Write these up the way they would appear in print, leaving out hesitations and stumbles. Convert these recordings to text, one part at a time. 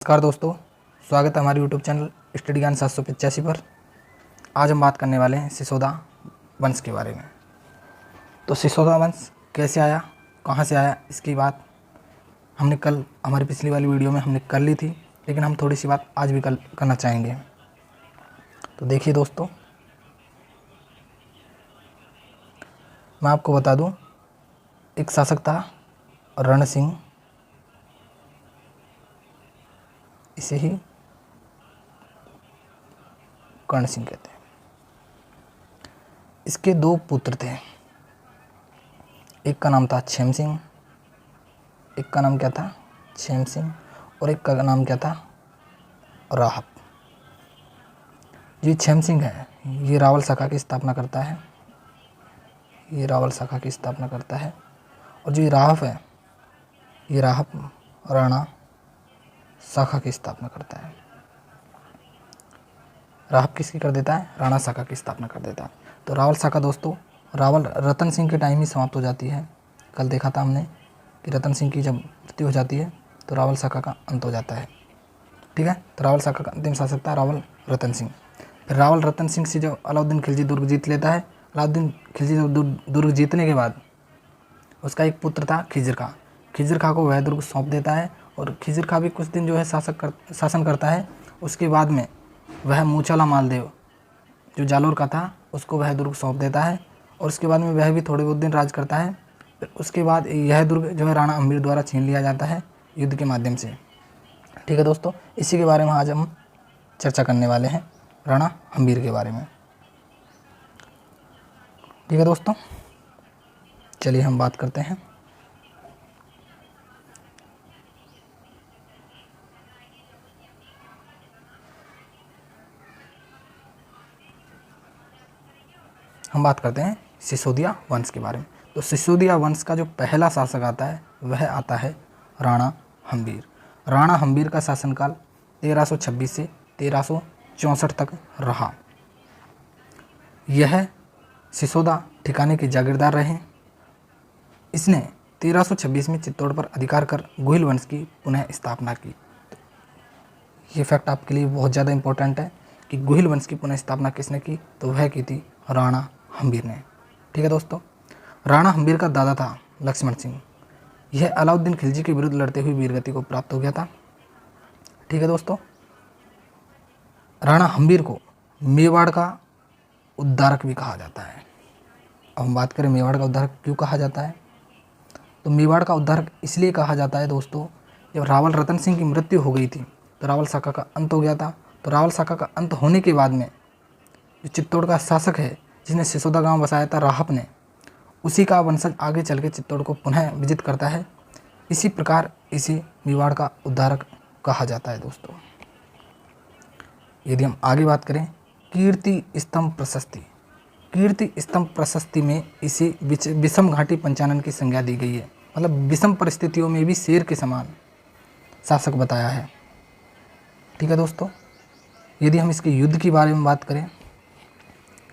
नमस्कार दोस्तों, स्वागत है हमारे YouTube चैनल स्टडी ज्ञान 785 पर। आज हम बात करने वाले हैं सिसोदा वंश के बारे में। तो सिसोदा वंश कैसे आया, कहाँ से आया, इसकी बात हमने कल हमारी पिछली वाली वीडियो में हमने कर ली थी, लेकिन हम थोड़ी सी बात आज भी करना चाहेंगे। तो देखिए दोस्तों, मैं आपको बता दूं, एक शासक था रण सिंह, इसे ही कर्ण सिंह कहते हैं। इसके दो पुत्र थे, एक का नाम था क्षेम सिंह, एक का नाम क्या था क्षेम सिंह, और एक का नाम क्या था राहब। ये क्षेम सिंह है, ये रावल शाखा की स्थापना करता है, ये रावल शाखा की स्थापना करता है। और जो ये राहब है, ये राहब राणा शाखा की स्थापना करता है। राहब किसकी कर देता है? राणा शाखा की स्थापना कर देता है। तो रावल शाखा दोस्तों, रावल रतन सिंह के टाइम ही समाप्त हो जाती है। कल देखा था हमने कि रतन सिंह की जब मृत्यु हो जाती है तो रावल शाखा का अंत हो जाता है। ठीक है, तो रावल शाखा का अंतिम शासक था रावल रतन सिंह। फिर रावल रतन सिंह से जब अलाउद्दीन खिलजी दुर्ग जीत लेता है, अलाउद्दीन खिलजी जब दुर्ग जीतने के बाद उसका एक पुत्र था खिजर खां। खिजर खां को वह दुर्ग सौंप देता है और खिजर खां भी कुछ दिन जो है शासन करता है। उसके बाद में वह मूछाला मालदेव जो जालोर का था उसको वह दुर्ग सौंप देता है, और उसके बाद में वह भी थोड़े बहुत दिन राज करता है। फिर उसके बाद यह दुर्ग जो है राणा हम्बीर द्वारा छीन लिया जाता है युद्ध के माध्यम से। ठीक है दोस्तों, इसी के बारे में आज हम चर्चा करने वाले हैं, राणा हम्बीर के बारे में। ठीक है दोस्तों, चलिए हम बात करते हैं। हम बात करते हैं सिसोदिया वंश के बारे में। तो सिसोदिया वंश का जो पहला शासक आता है वह आता है राणा हम्बीर। राणा हम्बीर का शासनकाल 1326 से 1364 तक रहा। यह सिसोदा ठिकाने के जागीरदार रहे। इसने 1326 में चित्तौड़ पर अधिकार कर गुहिल वंश की पुनः स्थापना की। ये फैक्ट आपके लिए बहुत ज़्यादा इंपॉर्टेंट है कि गुहिल वंश की पुनः स्थापना किसने की, तो वह की थी राणा हम्बीर ने। ठीक है दोस्तों, राणा हम्बीर का दादा था लक्ष्मण सिंह। यह अलाउद्दीन खिलजी के विरुद्ध लड़ते हुए वीरगति को प्राप्त हो गया था। ठीक है दोस्तों, राणा हम्बीर को मेवाड़ का उद्धारक भी कहा जाता है। अब हम बात करें मेवाड़ का उद्धारक क्यों कहा जाता है, तो मेवाड़ का उद्धारक इसलिए कहा जाता है दोस्तों, जब रावल रतन सिंह की मृत्यु हो गई थी तो रावल शाखा का अंत हो गया था। तो रावल शाखा का अंत होने के बाद में जो चित्तौड़ का शासक है जिसने सिसोदा गांव बसाया था राहब ने, उसी का वंशज आगे चल के चित्तौड़ को पुनः विजित करता है। इसी प्रकार इसे मेवाड़ का उद्धारक कहा जाता है दोस्तों। यदि हम आगे बात करें कीर्ति स्तंभ प्रशस्ति, कीर्ति स्तंभ प्रशस्ति में इसे विषम घाटी पंचानन की संज्ञा दी गई है। मतलब विषम परिस्थितियों में भी शेर के समान शासक बताया है। ठीक है दोस्तों, यदि हम इसके युद्ध के बारे में बात करें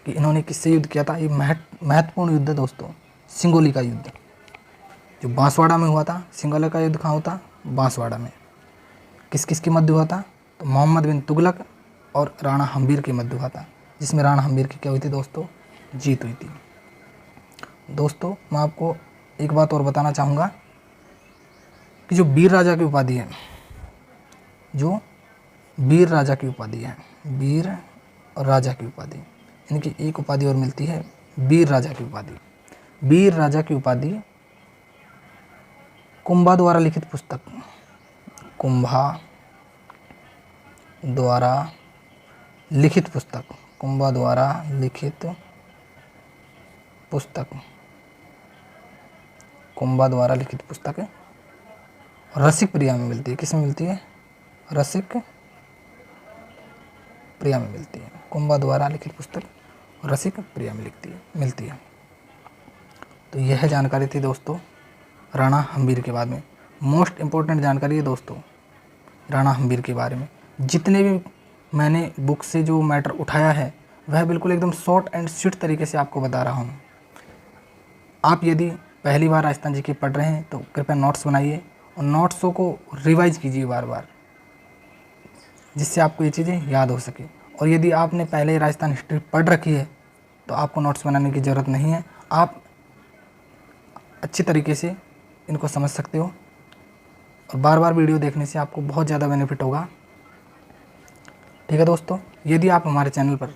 कि इन्होंने किससे युद्ध किया था, ये महत्वपूर्ण युद्ध है दोस्तों, सिंगोली का युद्ध जो बांसवाड़ा में हुआ था। सिंगोली का युद्ध कहाँ होता? बांसवाड़ा में। किस किस के मध्य हुआ था? तो मोहम्मद बिन तुगलक और राणा हम्बीर के मध्य हुआ था, जिसमें राणा हम्बीर की क्या हुई थी दोस्तों? जीत हुई थी। दोस्तों मैं आपको एक बात और बताना चाहूँगा कि जो वीर राजा की उपाधि है, जो वीर राजा की उपाधि है, वीर राजा की उपाधि, इनकी एक उपाधि और मिलती है वीर राजा की उपाधि। वीर राजा की उपाधि कुंभा द्वारा लिखित पुस्तक, कुंभा द्वारा लिखित पुस्तक, कुंभा द्वारा लिखित पुस्तक, कुंभा द्वारा लिखित पुस्तक रसिक प्रिया में मिलती है। किस में मिलती है? रसिक प्रिया में मिलती है। कुंभा द्वारा लिखित पुस्तक रसिक प्रिया में मिलती है। तो यह जानकारी थी दोस्तों राणा हम्बीर के बारे में। मोस्ट इम्पोर्टेंट जानकारी है दोस्तों राणा हम्बीर के बारे में। जितने भी मैंने बुक से जो मैटर उठाया है वह बिल्कुल एकदम शॉर्ट एंड स्वीट तरीके से आपको बता रहा हूँ। आप यदि पहली बार राजस्थान जी के पढ़ रहे हैं तो कृपया नोट्स बनाइए और नोट्सों को रिवाइज कीजिए बार बार। जिससे आपको ये चीज़ें याद हो सके। और यदि आपने पहले ही राजस्थान हिस्ट्री पढ़ रखी है तो आपको नोट्स बनाने की ज़रूरत नहीं है, आप अच्छी तरीके से इनको समझ सकते हो और बार बार वीडियो देखने से आपको बहुत ज़्यादा बेनिफिट होगा। ठीक है दोस्तों, यदि आप हमारे चैनल पर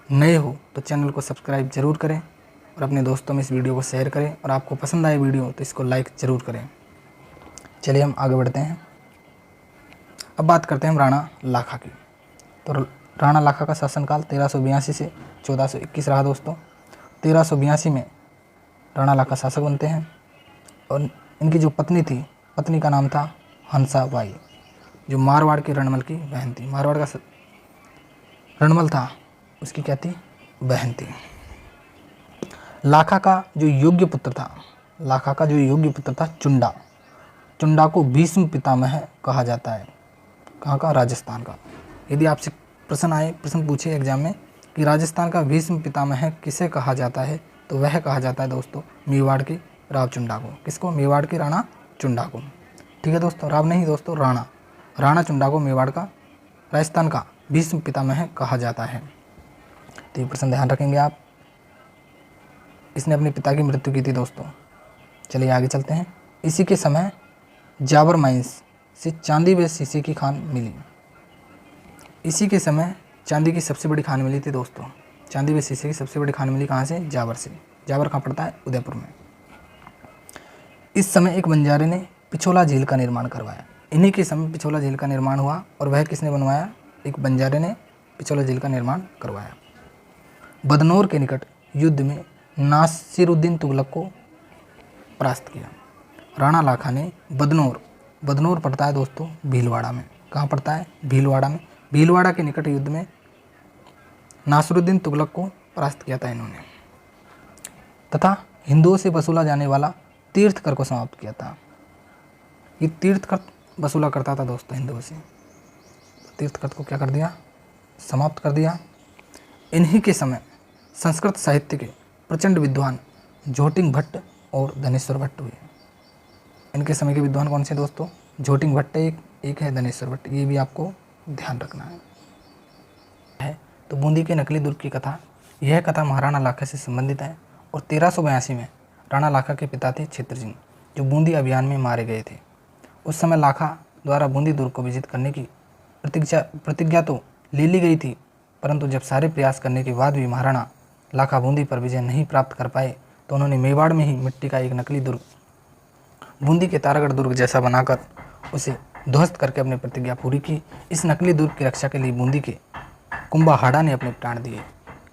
नए हो तो चैनल को सब्सक्राइब ज़रूर करें और अपने दोस्तों में इस वीडियो को शेयर करें, और आपको पसंद आए वीडियो तो इसको लाइक ज़रूर करें। चलिए हम आगे बढ़ते हैं। अब बात करते हैं हम राणा लाखा की। तो राणा लाखा का शासनकाल 1382 से 1421 रहा दोस्तों। 1382 में राणा लाखा शासक बनते हैं और इनकी जो पत्नी थी, पत्नी का नाम था हंसाबाई, जो मारवाड़ के रणमल की बहन थी। मारवाड़ का रणमल था, उसकी क्या थी, बहन थी। लाखा का जो योग्य पुत्र था चुंडा। चुंडा को भीष्म पितामह कहा जाता है। कहाँ का, राजस्थान का। यदि आपसे प्रश्न पूछे एग्जाम में कि राजस्थान का भीष्म पितामह किसे कहा जाता है, तो वह कहा जाता है दोस्तों मेवाड़ के राव चुंडा को। किसको, मेवाड़ के राणा चुंडा को। ठीक है दोस्तों, राव नहीं दोस्तों, राणा चुंडा को मेवाड़ का, राजस्थान का भीष्म पितामह कहा जाता है। तो ये प्रश्न ध्यान रखेंगे आप। इसने अपने पिता की मृत्यु की थी दोस्तों। चलिए आगे चलते हैं। इसी के समय जाबर माइंस से चांदी व शीशे की खान मिली। इसी के समय चांदी की सबसे बड़ी खान मिली थी दोस्तों। चांदी व शीशे की सबसे बड़ी खान मिली कहाँ से, जाबर से। जाबर कहाँ पड़ता है, उदयपुर में। इस समय एक बंजारे ने पिछोला झील का निर्माण करवाया। इन्हीं के समय पिछोला झील का निर्माण हुआ, और वह किसने बनवाया, एक बंजारे ने पिछोला झील का निर्माण करवाया। बदनौर के निकट युद्ध में नासिरुद्दीन तुगलक को परास्त किया। राणा लाखा ने बदनौर पड़ता है दोस्तों भीलवाड़ा में। कहाँ पड़ता है, भीलवाड़ा में। भीलवाड़ा के निकट युद्ध में नासिरुद्दीन तुगलक को परास्त किया था इन्होंने, तथा हिंदुओं से वसूला जाने वाला तीर्थ कर को समाप्त किया था। ये तीर्थ कर वसूला करता था दोस्तों हिंदुओं से, तीर्थ कर को क्या कर दिया, समाप्त कर दिया। इन्हीं के समय संस्कृत साहित्य के प्रचंड विद्वान झोटिंग भट्ट और धनेश्वर भट्ट हुए। इनके समय के विद्वान कौन से दोस्तों, झोटिंग भट्ट एक है, धनेश्वर भट्ट, ये भी आपको ध्यान रखना है। तो बूंदी के नकली दुर्ग की कथा, यह कथा महाराणा लाखा से संबंधित है और 1382 में राणा लाखा के पिता थे क्षेत्र सिंह, जो बूंदी अभियान में मारे गए थे। उस समय लाखा द्वारा बूंदी दुर्ग को विजित करने की प्रतिज्ञा तो ले ली गई थी, परंतु जब सारे प्रयास करने के बाद भी महाराणा लाखा बूंदी पर विजय नहीं प्राप्त कर पाए, तो उन्होंने मेवाड़ में ही मिट्टी का एक नकली दुर्ग बूंदी के तारागढ़ दुर्ग जैसा बनाकर उसे ध्वस्त करके अपनी प्रतिज्ञा पूरी की। इस नकली दुर्ग की रक्षा के लिए बूंदी के कुंभाहाड़ा ने अपने प्राण दिए।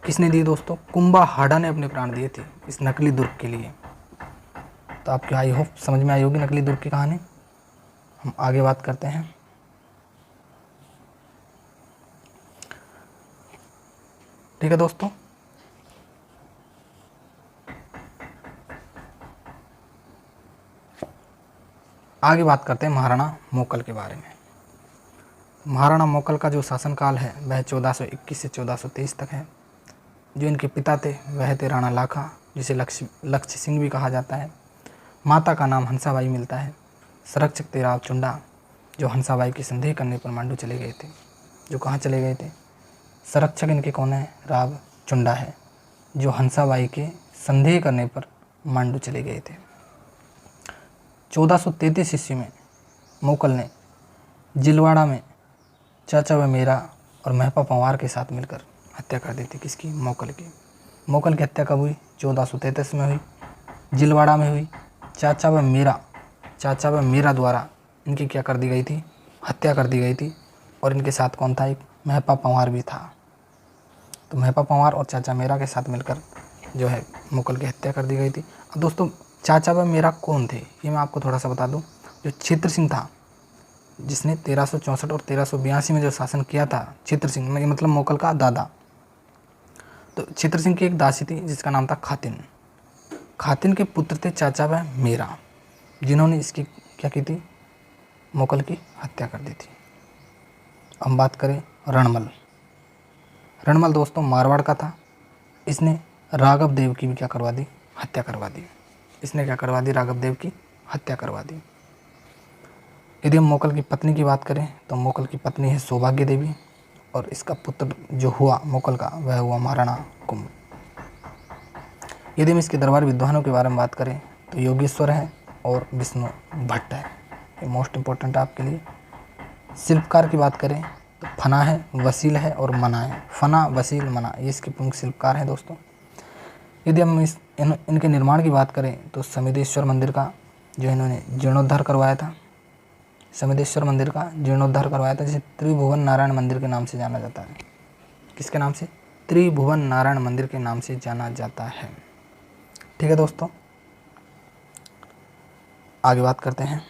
किसने दिए दोस्तों, कुंभाहाड़ा ने अपने प्राण दिए थे इस नकली दुर्ग के लिए। तो आपके आई होप समझ में आई होगी नकली दुर्ग की कहानी। हम आगे बात करते हैं। ठीक है दोस्तों, आगे बात करते हैं महाराणा मोकल के बारे में। महाराणा मोकल का जो शासनकाल है वह 1421 से 1423 तक है। जो इनके पिता थे वह थे राणा लाखा, जिसे लक्ष्य सिंह भी कहा जाता है। माता का नाम हंसाबाई मिलता है। संरक्षक थे राव चुंडा, जो हंसाबाई की संदेह करने पर मांडू चले गए थे। जो कहाँ चले गए थे, संरक्षक इनके कौन है, राव चुंडा है, जो हंसाबाई के संदेह करने पर मांडू चले गए थे। 1433 ईस्वी में मोकल ने जिलवाड़ा में चाचा व मेरा और महपा पंवार के साथ मिलकर हत्या कर दी थी। किसकी, मोकल की। मोकल की हत्या कब हुई, 1433 में हुई, जिलवाड़ा में हुई। चाचा व मेरा द्वारा इनकी क्या कर दी गई थी, हत्या कर दी गई थी। और इनके साथ कौन था, एक महपा पंवार भी था। तो महपा पंवार और चाचा मेरा के साथ मिलकर जो है मोकल की हत्या कर दी गई थी। अब दोस्तों चाचा व मेरा कौन थे, ये मैं आपको थोड़ा सा बता दूं। जो क्षेत्र सिंह था, जिसने 1364 और 1382 में जो शासन किया था, क्षेत्र सिंह मतलब मोकल का दादा। तो क्षेत्र सिंह की एक दासी थी जिसका नाम था खातिन। खातिन के पुत्र थे चाचा व मेरा, जिन्होंने इसकी क्या की थी, मोकल की हत्या कर दी थी। हम बात करें रणमल दोस्तों मारवाड़ का था। इसने राघव देव की भी क्या करवा दी, हत्या करवा दी। इसने क्या करवा दी, राघव देव की हत्या करवा दी। यदि हम मोकल की पत्नी की बात करें तो मोकल की पत्नी है सौभाग्य देवी और इसका पुत्र जो हुआ मोकल का वह हुआ महाराणा कुंभ। यदि हम इसके दरबार विद्वानों के बारे में बात करें तो योगेश्वर है और विष्णु भट्ट है, ये मोस्ट इम्पोर्टेंट है आपके लिए। शिल्पकार की बात करें तो फना है, वसील है और मना है। फना, वसील, मना ये इसके प्रमुख शिल्पकार हैं दोस्तों। यदि हम इनके निर्माण की बात करें तो समिदेश्वर मंदिर का जो इन्होंने जीर्णोद्धार करवाया था, समिदेश्वर मंदिर का जीर्णोद्धार करवाया था, जिसे त्रिभुवन नारायण मंदिर के नाम से जाना जाता है। किसके नाम से? त्रिभुवन नारायण मंदिर के नाम से जाना जाता है। ठीक है दोस्तों, आगे बात करते हैं।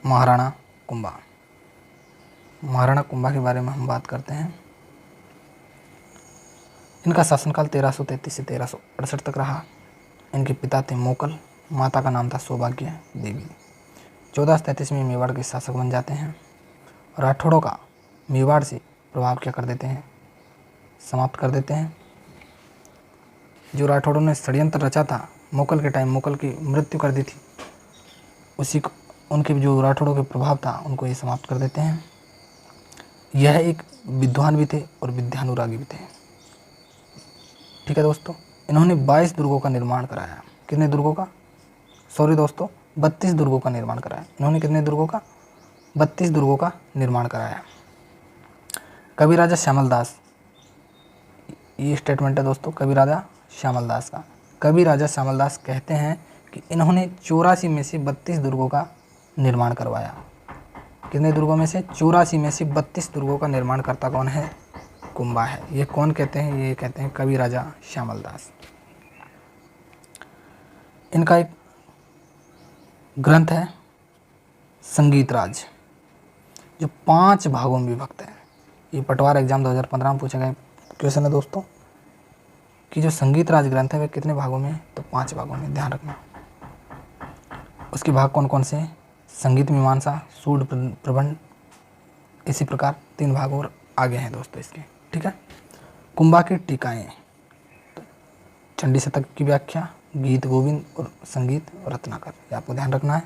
महाराणा कुंभा। महाराणा कुंभा के बारे में हम बात करते हैं। इनका शासनकाल 1333 से 1368 तक रहा। इनके पिता थे मोकल, माता का नाम था सौभाग्य देवी। 1433 में मेवाड़ के शासक बन जाते हैं। राठौड़ों का मेवाड़ से प्रभाव क्या कर देते हैं? समाप्त कर देते हैं। जो राठौड़ों ने षड्यंत्र रचा था मोकल के टाइम, मोकल की मृत्यु कर दी थी, उसी को उनके जो राठौड़ों के प्रभाव था उनको ये समाप्त कर देते हैं। यह एक विद्वान भी थे और विद्यानुरागी भी थे। ठीक है दोस्तों, इन्होंने 22 दुर्गों का निर्माण कराया। कितने दुर्गों का? सॉरी दोस्तों, 32 दुर्गों का निर्माण कराया। इन्होंने कितने दुर्गों का? 32 दुर्गों का निर्माण कराया। कवि राजा श्यामल दास, ये स्टेटमेंट है दोस्तों कवि राजा श्यामल दास का। कवि राजा श्यामल दास कहते हैं कि इन्होंने 84 में से 32 दुर्गों का निर्माण करवाया। कितने दुर्गों में से? 84 में से 32 दुर्गों का निर्माण करता कौन है? कुंभा है। ये कौन कहते हैं? ये कहते हैं कवि राजा श्यामल दास। इनका एक ग्रंथ है संगीत राज, जो 5 भागों में विभक्त है। ये पटवार एग्जाम 2015 में पूछे गए क्वेश्चन है दोस्तों कि जो संगीत राज ग्रंथ है वह कितने भागों में है? तो 5 भागों में, ध्यान रखना। उसके भाग कौन कौन से हैं? संगीत मीमांसा, सूड प्रबंध, इसी प्रकार 3 भाग और आगे हैं दोस्तों इसके। ठीक है। कुंभा की टीकाएँ, चंडी शतक की व्याख्या, गीत गोविंद और संगीत रत्नाकर, ये आपको ध्यान रखना है।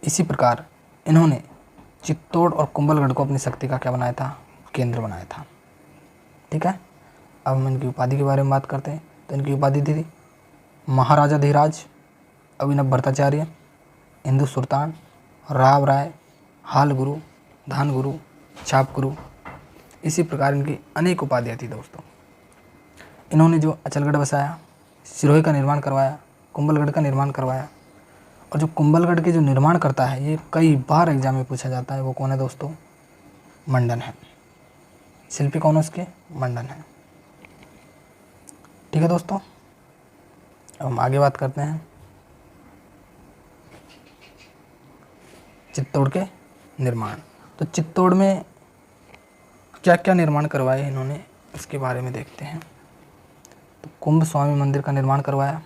इसी प्रकार इन्होंने चित्तौड़ और कुंभलगढ़ को अपनी शक्ति का क्या बनाया था? केंद्र बनाया था। ठीक है। अब हम इनकी उपाधि के बारे में बात करते हैं। तो इनकी उपाधि थी महाराजा धीराज, अभिनव भट्टाचार्य, हिंदू सुल्तान, राव राय, हाल गुरु, धान गुरु, छाप गुरु, इसी प्रकार इनकी अनेक उपाधियाँ थी दोस्तों। इन्होंने जो अचलगढ़ बसाया, सिरोही का निर्माण करवाया, कुंभलगढ़ का निर्माण करवाया। और जो कुंभलगढ़ के जो निर्माण करता है, ये कई बार एग्जाम में पूछा जाता है, वो कौन है दोस्तों? मंडन है। शिल्पी कौन है उसके? मंडन है। ठीक है दोस्तों, अब हम आगे बात करते हैं चित्तौड़ के निर्माण। तो चित्तौड़ में क्या क्या निर्माण करवाए इन्होंने, इसके बारे में देखते हैं। तो कुंभ स्वामी मंदिर का निर्माण करवाया,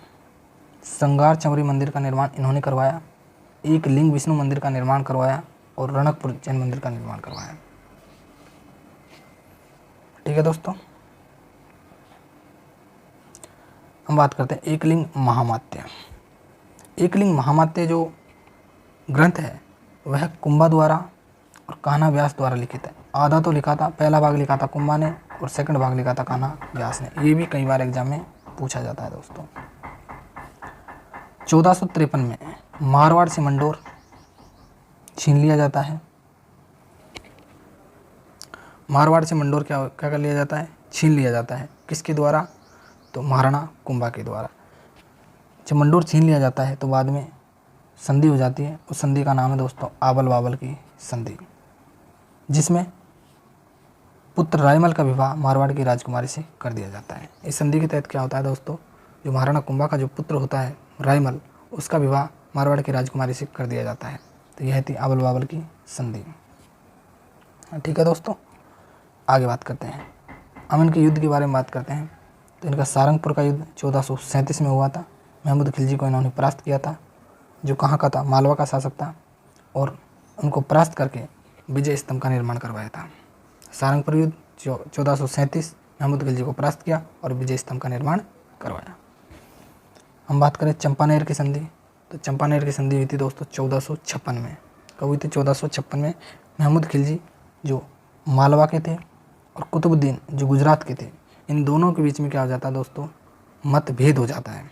संगार चमरी मंदिर का निर्माण इन्होंने करवाया, एक लिंग विष्णु मंदिर का निर्माण करवाया और रणकपुर जैन मंदिर का निर्माण करवाया। ठीक है दोस्तों, हम बात करते हैं एकलिंग महामात्य। एकलिंग महामात्य जो ग्रंथ है वह कुंभा द्वारा और कान्हा व्यास द्वारा लिखित है। आधा तो लिखा था, पहला भाग लिखा था कुंभा ने और सेकंड भाग लिखा था कान्हा व्यास ने। ये भी कई बार एग्जाम में पूछा जाता है दोस्तों। 1453 में मारवाड़ से मंडोर छीन लिया जाता है। मारवाड़ से मंडोर क्या कर लिया जाता है? छीन लिया जाता है। किसके द्वारा? तो महाराणा कुंभा के द्वारा। जब मंडोर छीन लिया जाता है तो बाद में संधि हो जाती है। उस संधि का नाम है दोस्तों आबल बाबल की संधि, जिसमें पुत्र रायमल का विवाह मारवाड़ की राजकुमारी से कर दिया जाता है। इस संधि के तहत क्या होता है दोस्तों? जो महाराणा कुंभा का जो पुत्र होता है रायमल, उसका विवाह मारवाड़ की राजकुमारी से कर दिया जाता है। तो यह थी आबल बाबल की संधि। ठीक है दोस्तों, आगे बात करते हैं। हम इनके युद्ध के बारे में बात करते हैं। तो इनका सारंगपुर का युद्ध 1437 में हुआ था। महमूद खिलजी को इन्होंने परास्त किया था, जो कहाँ का था? मालवा का शासक था, और उनको परास्त करके विजय स्तंभ का निर्माण करवाया था। सारंगपुर युद्ध 1437, महमूद खिलजी को परास्त किया और विजय स्तंभ का निर्माण करवाया। हम बात करें चंपानेर की संधि, तो चंपानेर की संधि हुई थी दोस्तों 1456 में। कब हुई थी? 1456 में। महमूद खिलजी जो मालवा के थे और कुतुबुद्दीन जो गुजरात के थे, इन दोनों के बीच में क्या हो जाता है दोस्तों? मतभेद हो जाता है।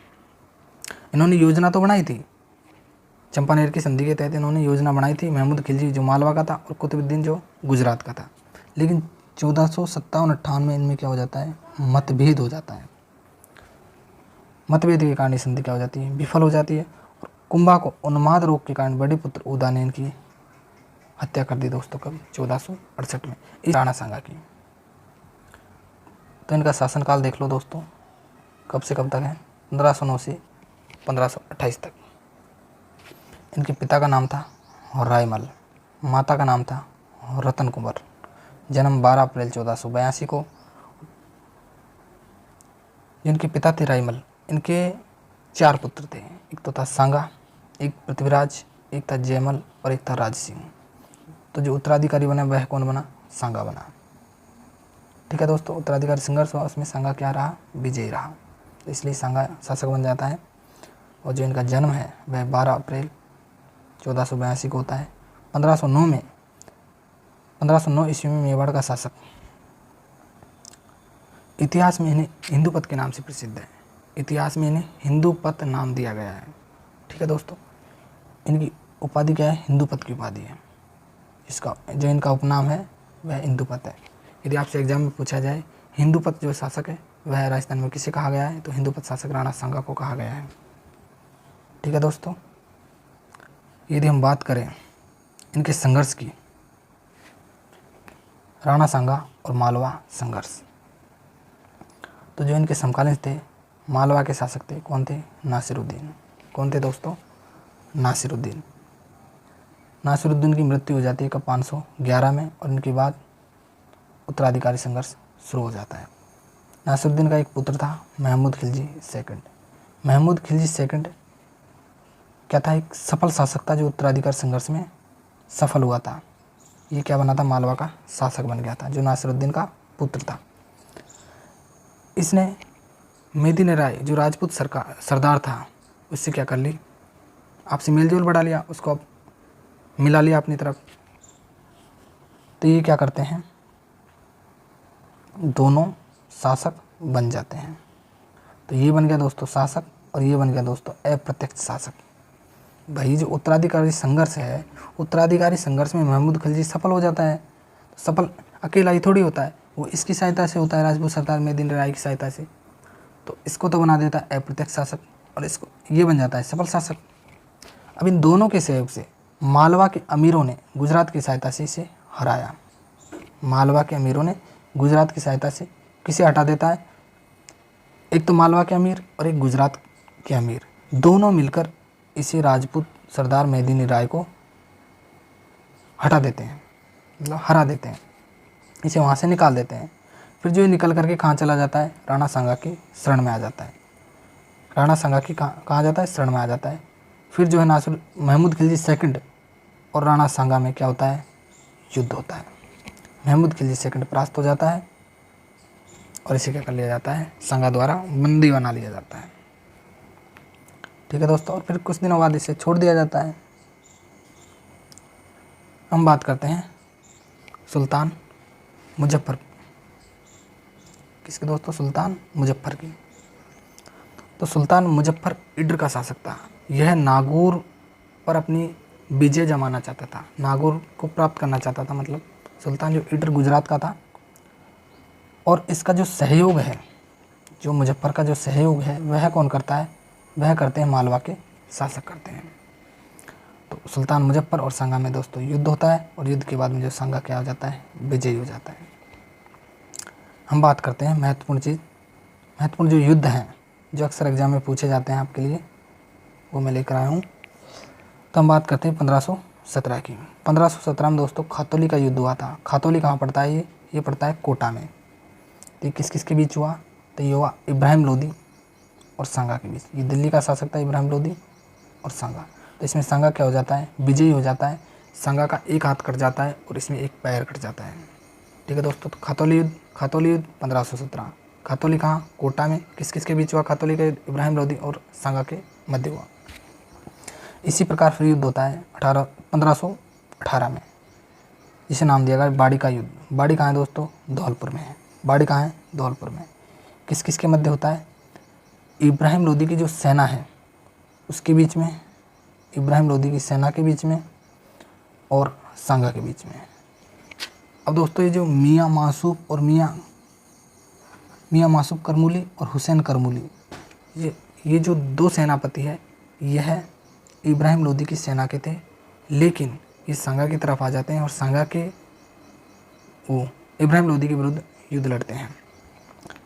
इन्होंने योजना तो बनाई थी, चंपानेर की संधि के तहत इन्होंने योजना बनाई थी, महमूद खिलजी जो मालवा का था और कुतुबुद्दीन जो गुजरात का था। लेकिन 1457-58 में इनमें क्या हो जाता है? मतभेद हो जाता है। मतभेद के कारण ये संधि क्या हो जाती है? विफल हो जाती है। और कुंभा को उन्माद रोग के कारण बड़े पुत्र उदा ने इनकी हत्या कर दी दोस्तों। कब? 1468 में, इस राणा सांगा की। तो इनका शासनकाल देख लो दोस्तों, कब से कब तक है? 1509 से 1528 तक। इनके पिता का नाम था रायमल, माता का नाम था रतन कुंवर। जन्म 12 अप्रैल 1482 को। जिनके पिता थे रायमल, इनके 4 पुत्र थे। एक तो था सांगा, एक पृथ्वीराज, एक था जयमल और एक था राज सिंह। तो जो उत्तराधिकारी बना वह कौन बना? सांगा बना। ठीक है दोस्तों, उत्तराधिकारी संघर्ष हुआ, उसमें सांगा क्या रहा? विजयी रहा। तो इसलिए सांगा शासक बन जाता है। और जो इनका जन्म है वह 12 अप्रैल 1482 को होता है। 1509 ईस्वी में मेवाड़ का शासक। इतिहास में इन्हें हिंदूपत के नाम से प्रसिद्ध है। इतिहास में इन्हें हिंदूपत नाम दिया गया है। ठीक है दोस्तों, इनकी उपाधि क्या है? हिंदूपत की उपाधि है। इसका जो इनका उपनाम है वह हिंदूपत है। यदि आपसे एग्जाम में पूछा जाए हिंदूपत जो शासक है वह राजस्थान में किसे कहा गया है, तो हिंदूपत शासक राणा सांगा को कहा गया है। ठीक है दोस्तों, यदि हम बात करें इनके संघर्ष की, राणा सांगा और मालवा संघर्ष, तो जो इनके समकालीन थे मालवा के शासक थे, कौन थे? नासिरुद्दीन। कौन थे दोस्तों? नासिरुद्दीन। नासिरुद्दीन की मृत्यु हो जाती है कब? 511 में। और इनके बाद उत्तराधिकारी संघर्ष शुरू हो जाता है। नासिरुद्दीन का एक पुत्र था महमूद खिलजी सेकंड। महमूद खिलजी सेकंड क्या था? एक सफल शासक था जो उत्तराधिकारी संघर्ष में सफल हुआ था। ये क्या बना था? मालवा का शासक बन गया था, जो नासिरुद्दीन का पुत्र था। इसने मेदिनी राय जो राजपूत सरदार था उससे क्या कर ली? आपसे मेलजोल बढ़ा लिया, उसको अब मिला लिया अपनी तरफ। तो ये क्या करते हैं? दोनों शासक बन जाते हैं। तो ये बन गया दोस्तों शासक और ये बन गया दोस्तों अप्रत्यक्ष शासक। भाई जो उत्तराधिकारी संघर्ष है, उत्तराधिकारी संघर्ष में महमूद खिलजी सफल हो जाता है। सफल अकेला ही थोड़ी होता है, वो इसकी सहायता से होता है, राजपूत सरदार मेदिनी राय की सहायता से। तो इसको तो बना देता है अप्रत्यक्ष शासक और इसको ये बन जाता है सफल शासक। अब इन दोनों के सहयोग से मालवा के अमीरों ने गुजरात की सहायता से इसे हराया। मालवा के अमीरों ने गुजरात की सहायता से किसे हटा देता है? एक तो मालवा के अमीर और एक गुजरात के अमीर, दोनों मिलकर इसे राजपूत सरदार मेदिनी राय को हटा देते हैं, मतलब हरा देते हैं, इसे वहाँ से निकाल देते हैं। फिर जो ये निकल करके कहाँ चला जाता है? राणा सांगा की शरण में आ जाता है। राणा सांगा की कहाँ जाता है? शरण में आ जाता है। फिर जो है महमूद खिलजी सेकंड और राणा सांगा में क्या होता है? युद्ध होता है। महमूद खिलजी सेकंड परास्त हो जाता है और इसे क्या कर लिया जाता है? सांगा द्वारा बंदी बना लिया जाता है। ठीक है दोस्तों, और फिर कुछ दिनों बाद इसे छोड़ दिया जाता है। हम बात करते हैं सुल्तान मुजफ्फर, किसके दोस्तों? सुल्तान मुजफ्फर की। तो सुल्तान मुजफ्फर इड्र का शासक था। यह नागौर पर अपनी विजय जमाना चाहता था, नागौर को प्राप्त करना चाहता था। मतलब सुल्तान जो इड्र गुजरात का था, और इसका जो सहयोग है, जो मुजफ्फर का जो सहयोग है वह कौन करता है? वह करते हैं मालवा के शासक करते हैं। तो सुल्तान मुजफ्फर और सांगा में दोस्तों युद्ध होता है और युद्ध के बाद में जो सांगा क्या हो जाता है? विजयी हो जाता है। हम बात करते हैं महत्वपूर्ण चीज़, महत्वपूर्ण जो युद्ध हैं जो अक्सर एग्जाम में पूछे जाते हैं आपके लिए, वो मैं लेकर आया हूँ। तो हम बात करते हैं 1517 की। 1517 में दोस्तों खातौली का युद्ध हुआ था। खातौली कहाँ पड़ता है? ये पड़ता है कोटा में। तो ये किस किस के बीच हुआ? तो ये हुआ इब्राहिम लोदी और सांगा के बीच। ये दिल्ली का शासक था इब्राहिम लोदी और सांगा। तो इसमें सांगा क्या हो जाता है? विजयी हो जाता है। सांगा का एक हाथ कट जाता है और इसमें एक पैर कट जाता है। ठीक है दोस्तों, तो खातौली युद्ध 1517। खातौली कहाँ, कोटा में। किस किस के बीच हुआ खातौली का युद्ध, इब्राहिम लोदी और सांगा के मध्य हुआ। इसी प्रकार फिर युद्ध होता है 1518 में, जिसे नाम दिया गया बाड़ी का युद्ध। बाड़ी कहाँ है दोस्तों, धौलपुर में है। बाड़ी कहाँ है, धौलपुर में। किस किस के मध्य होता है, इब्राहिम लोदी की जो सेना है उसके बीच में, इब्राहिम लोदी की सेना के बीच में और सांगा के बीच में। अब दोस्तों ये जो मियाँ मासूफ और मियाँ मासूफ करमूली और हुसैन करमूली, ये जो दो सेनापति है, यह इब्राहिम लोदी की सेना के थे, लेकिन ये सांगा की तरफ आ जाते हैं और सांगा के वो इब्राहिम लोदी के विरुद्ध युद्ध लड़ते हैं।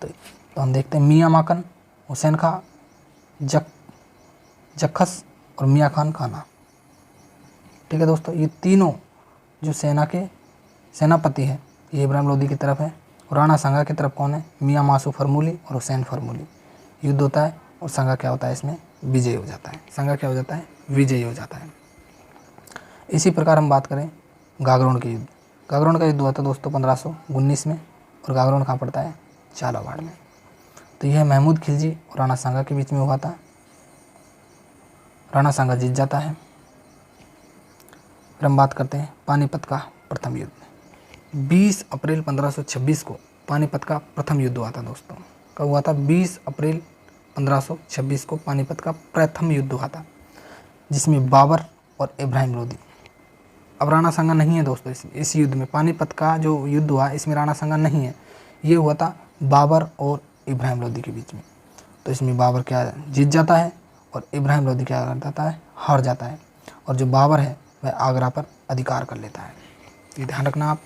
तो हम देखते हैं मियाँ माकन, हुसैन खां, जखस और मियाँ खान खाना। ठीक है दोस्तों, ये तीनों जो सेना के सेनापति है ये इब्राहिम लोदी की तरफ है, और राणा सांगा की तरफ कौन है, मियाँ मासूफ फरमूली और हुसैन फरमूली। युद्ध होता है और सांगा क्या होता है, इसमें विजय हो जाता है। सांगा क्या हो जाता है, विजयी हो जाता है। इसी प्रकार हम बात करें गागरोन के युद्ध। गागरोन का युद्ध हुआ था दोस्तों 1519 में, और गागरोन कहाँ पड़ता है, झालावाड़ में। तो यह महमूद खिलजी और राणा सांगा के बीच में हुआ था। राणा सांगा जीत जाता है। फिर हम बात करते हैं पानीपत का प्रथम युद्ध। 20 अप्रैल 1526 को पानीपत का प्रथम युद्ध हुआ था दोस्तों। कब हुआ था, 20 अप्रैल 1526 को पानीपत का प्रथम युद्ध हुआ था, जिसमें बाबर और इब्राहिम लोदी। अब राणा सांगा नहीं है दोस्तों इस युद्ध में। पानीपत का जो युद्ध हुआ इसमें राणा सांगा नहीं है, ये हुआ था बाबर और इब्राहिम लोदी के बीच में। तो इसमें बाबर क्या जीत जाता है और इब्राहिम लोदी क्या कर जाता है, हार जाता है, और जो बाबर है वह आगरा पर अधिकार कर लेता है। ये ध्यान रखना आप।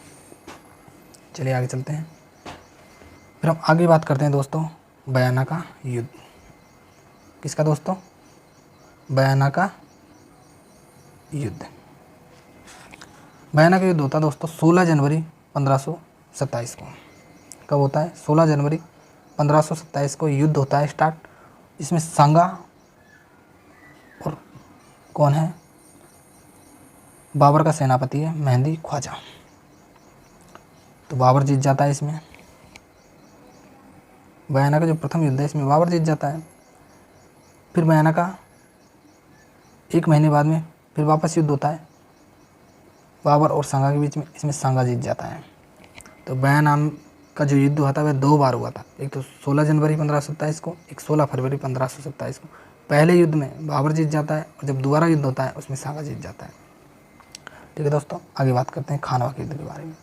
चलिए आगे चलते हैं। फिर हम आगे बात करते हैं दोस्तों बयाना का युद्ध। किसका दोस्तों, बयाना का युद्ध। बयाना का युद्ध होता है दोस्तों 16 जनवरी 1527 को। कब होता है, 16 जनवरी 1527 को युद्ध होता है स्टार्ट। इसमें सांगा और कौन है, बाबर का सेनापति है मेहंदी ख्वाजा। तो बाबर जीत जाता है इसमें। बयाना का जो प्रथम युद्ध है इसमें बाबर जीत जाता है। फिर बयाना का 1 महीने बाद में फिर वापस युद्ध होता है बाबर और सांगा के बीच में। इसमें सांगा जीत जाता है। तो बयाना का जो युद्ध हुआ था वह 2 बार हुआ था, एक तो 16 जनवरी 1527 को, एक 16 फरवरी 1527 को। पहले युद्ध में बाबर जीत जाता है और जब दोबारा युद्ध होता है उसमें सांगा जीत जाता है। ठीक है दोस्तों, आगे बात करते हैं खानवा के युद्ध के बारे में।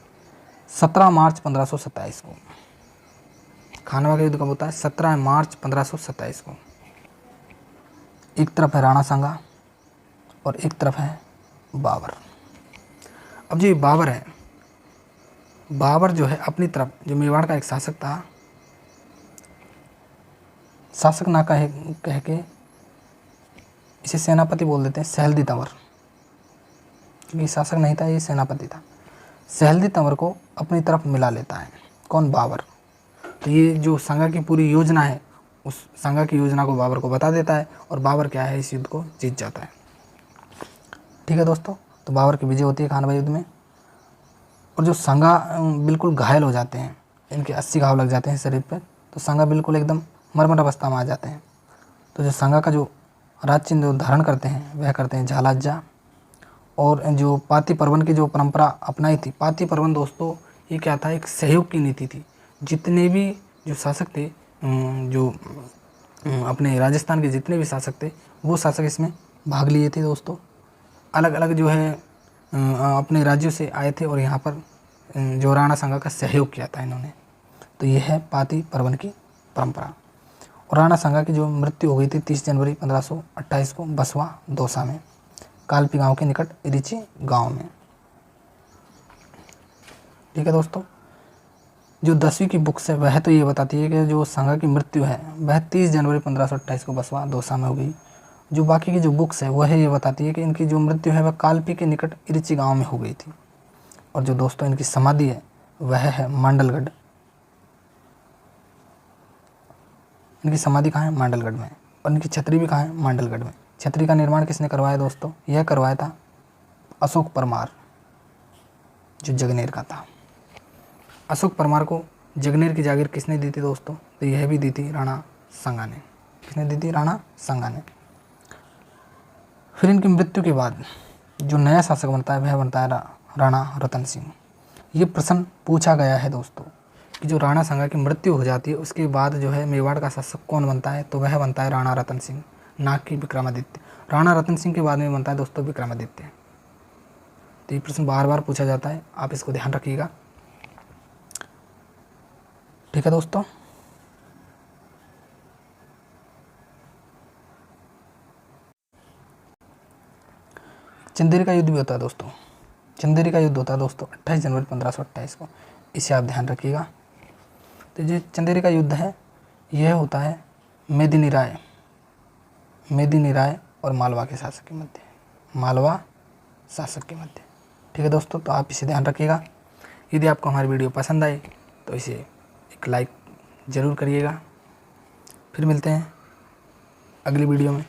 17 मार्च 1527 को खानवा का युद्ध कब होता है, 17 मार्च 1527 को। एक तरफ है राणा सांगा और एक तरफ है बाबर। अब जो ये बाबर है, बाबर जो है अपनी तरफ, जो मेवाड़ का एक शासक था, शासक ना कह के इसे सेनापति बोल देते हैं, सहलदी तंवर, क्योंकि शासक नहीं था, ये सेनापति था। सहलदी तंवर को अपनी तरफ मिला लेता है, कौन, बाबर। तो ये जो सांगा की पूरी योजना है, उस सांगा की योजना को बाबर को बता देता है और बाबर क्या है, इस युद्ध को जीत जाता है। ठीक है दोस्तों, तो बाबर की विजय होती है खानवा युद्ध में। और जो सांगा बिल्कुल घायल हो जाते हैं, इनके 80 घाव लग जाते हैं शरीर पर, तो सांगा बिल्कुल एकदम मरमर अवस्था में आ जाते हैं। तो जो सांगा का जो राज चिन्ह धारण करते हैं वह करते हैं झालाज्जा। और जो पाती परवन की जो परंपरा अपनाई थी, पाती परवन दोस्तों ये क्या था, एक सहयोग की नीति थी। जितने भी जो शासक थे, जो अपने राजस्थान के जितने भी शासक थे, वो शासक इसमें भाग लिए थे दोस्तों। अलग अलग जो है अपने राज्यों से आए थे और यहाँ पर जो राणा सांगा का सहयोग किया था इन्होंने। तो ये है पाती परवन की परंपरा। और राणा सांगा की जो मृत्यु हो गई थी 30 जनवरी 1528 को बसवा दौसा में, कालपी गांव के निकट इरिची गांव में। ठीक है दोस्तों, जो 10वीं की बुक्स है वह तो ये बताती है कि जो सांगा की मृत्यु है वह 30 जनवरी 1528 को बसवा दौसा में हो गई। जो बाकी की जो बुक्स है वह ये बताती है कि इनकी जो मृत्यु है वह कालपी के निकट इरिची गांव में हो गई थी। और जो दोस्तों इनकी समाधि है वह है मांडलगढ़। इनकी समाधि कहाँ है, मांडलगढ़ में। और इनकी छतरी भी कहाँ है, मांडलगढ़ में। छतरी का निर्माण किसने करवाया दोस्तों, यह करवाया था अशोक परमार, जो जगनेर का था। अशोक परमार को जगनेर की जागीर किसने दी थी दोस्तों? तो यह भी दी थी राणा सांगा ने। किसने दी थी? राणा सांगा ने। फिर इनकी मृत्यु के बाद जो नया शासक बनता है वह बनता है राणा रतन सिंह। ये प्रश्न पूछा गया है दोस्तों कि जो राणा सांगा की मृत्यु हो जाती है उसके बाद जो है मेवाड़ का शासक कौन बनता है? तो वह बनता है राणा रतन सिंह, ना कि विक्रमादित्य। राणा रतन सिंह के बाद में बनता है दोस्तों विक्रमादित्य। तो ये प्रश्न बार बार पूछा जाता है, आप इसको ध्यान रखिएगा। ठीक है दोस्तों। चंदेरी का युद्ध भी होता है दोस्तों। चंदेरी का युद्ध होता है दोस्तों 28 जनवरी 1528 को, इसे आप ध्यान रखिएगा। तो जो चंदेरी का युद्ध है यह होता है मेदिनी राय और मालवा के शासक के मध्य, मालवा शासक के मध्य। ठीक है दोस्तों, तो आप इसे ध्यान रखिएगा। यदि आपको हमारी वीडियो पसंद आए तो इसे एक लाइक ज़रूर करिएगा। फिर मिलते हैं अगली वीडियो में।